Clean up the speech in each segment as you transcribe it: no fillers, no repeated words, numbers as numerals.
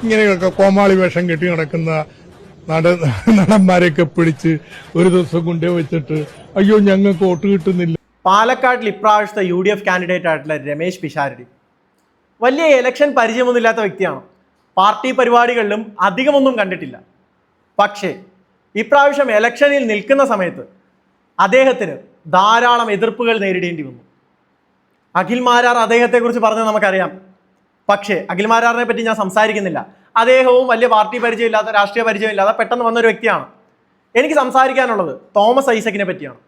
ഇങ്ങനെയൊക്കെ കോമാളി വേഷം കെട്ടി നടക്കുന്ന നടന്മാരെയൊക്കെ പിടിച്ച് ഒരു ദിവസം കൊണ്ടേ വെച്ചിട്ട് അയ്യോ ഞങ്ങൾക്ക് വോട്ട് കിട്ടുന്നില്ല. പാലക്കാട്ടിൽ ഇപ്രാവശ്യത്തെ UDF കാൻഡിഡേറ്റ് ആയിട്ടുള്ള രമേശ് പിഷാരടി വലിയ ഇലക്ഷൻ പരിചയമൊന്നുമില്ലാത്ത വ്യക്തിയാണ്. പാർട്ടി പരിപാടികളിലും അധികമൊന്നും കണ്ടിട്ടില്ല. പക്ഷേ ഇപ്രാവശ്യം ഇലക്ഷനിൽ നിൽക്കുന്ന സമയത്ത് അദ്ദേഹത്തിന് ധാരാളം എതിർപ്പുകൾ നേരിടേണ്ടി വന്നു. അഖിൽ മാരാർ അദ്ദേഹത്തെക്കുറിച്ച് പറഞ്ഞത് നമുക്കറിയാം. പക്ഷേ അഖിൽ മാരാറിനെ പറ്റി ഞാൻ സംസാരിക്കുന്നില്ല. അദ്ദേഹവും വലിയ പാർട്ടി പരിചയമില്ലാത്ത, രാഷ്ട്രീയ പരിചയമില്ലാതെ പെട്ടെന്ന് വന്നൊരു വ്യക്തിയാണ്. എനിക്ക് സംസാരിക്കാനുള്ളത് തോമസ് ഐസക്കിനെ പറ്റിയാണ്.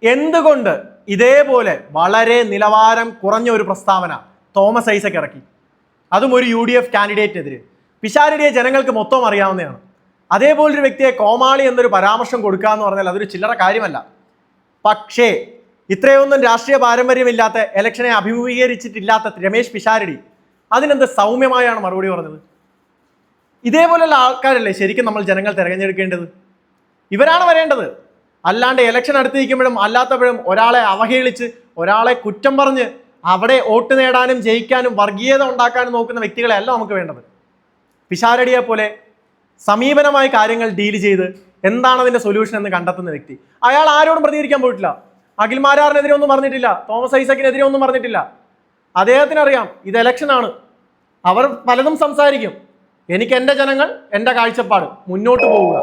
എന്തുകൊണ്ട് ഇതേപോലെ വളരെ നിലവാരം കുറഞ്ഞ ഒരു പ്രസ്താവന തോമസ് ഐസക് ഇറക്കി, അതും ഒരു UDF കാൻഡിഡേറ്റിനെതിരെ? പിഷാരടിയെ ജനങ്ങൾക്ക് മൊത്തം അറിയാവുന്നതാണ്. അതേപോലൊരു വ്യക്തിയെ കോമാളി എന്നൊരു പരാമർശം കൊടുക്കുക എന്ന് പറഞ്ഞാൽ അതൊരു ചില്ലറ കാര്യമല്ല. പക്ഷേ ഇത്രയൊന്നും രാഷ്ട്രീയ പാരമ്പര്യമില്ലാത്ത, ഇലക്ഷനെ അഭിമുഖീകരിച്ചിട്ടില്ലാത്ത രമേശ് പിഷാരടി അതിനെന്ത് സൗമ്യമായാണ് മറുപടി പറഞ്ഞത്. ഇതേപോലെയുള്ള ആൾക്കാരല്ലേ ശരിക്കും നമ്മൾ ജനങ്ങൾ തിരഞ്ഞെടുക്കേണ്ടത്? ഇവരാണ് വരേണ്ടത്. അല്ലാണ്ട് ഇലക്ഷൻ അടുത്തിരിക്കുമ്പോഴും അല്ലാത്തപ്പോഴും ഒരാളെ അവഹേളിച്ച്, ഒരാളെ കുറ്റം പറഞ്ഞ് അവിടെ വോട്ട് നേടാനും ജയിക്കാനും വർഗീയത ഉണ്ടാക്കാനും നോക്കുന്ന വ്യക്തികളെയല്ല നമുക്ക് വേണ്ടത്. പിഷാരടിയെ പോലെ സമീപനമായി കാര്യങ്ങൾ ഡീൽ ചെയ്ത് എന്താണ് അതിൻ്റെ സൊല്യൂഷൻ എന്ന് കണ്ടെത്തുന്ന വ്യക്തി. അയാൾ ആരോടും പ്രതികരിക്കാൻ പോയിട്ടില്ല. അഖിൽ മാരാറിനെതിരെ ഒന്നും പറഞ്ഞിട്ടില്ല, തോമസ് ഐസക്കിനെതിരെ ഒന്നും പറഞ്ഞിട്ടില്ല. അദ്ദേഹത്തിനറിയാം ഇത് ഇലക്ഷനാണ്. അവർ പലതും സംസാരിക്കും. എനിക്ക് എൻ്റെ ജനങ്ങൾ, എൻ്റെ കാഴ്ചപ്പാട്, മുന്നോട്ട് പോവുക.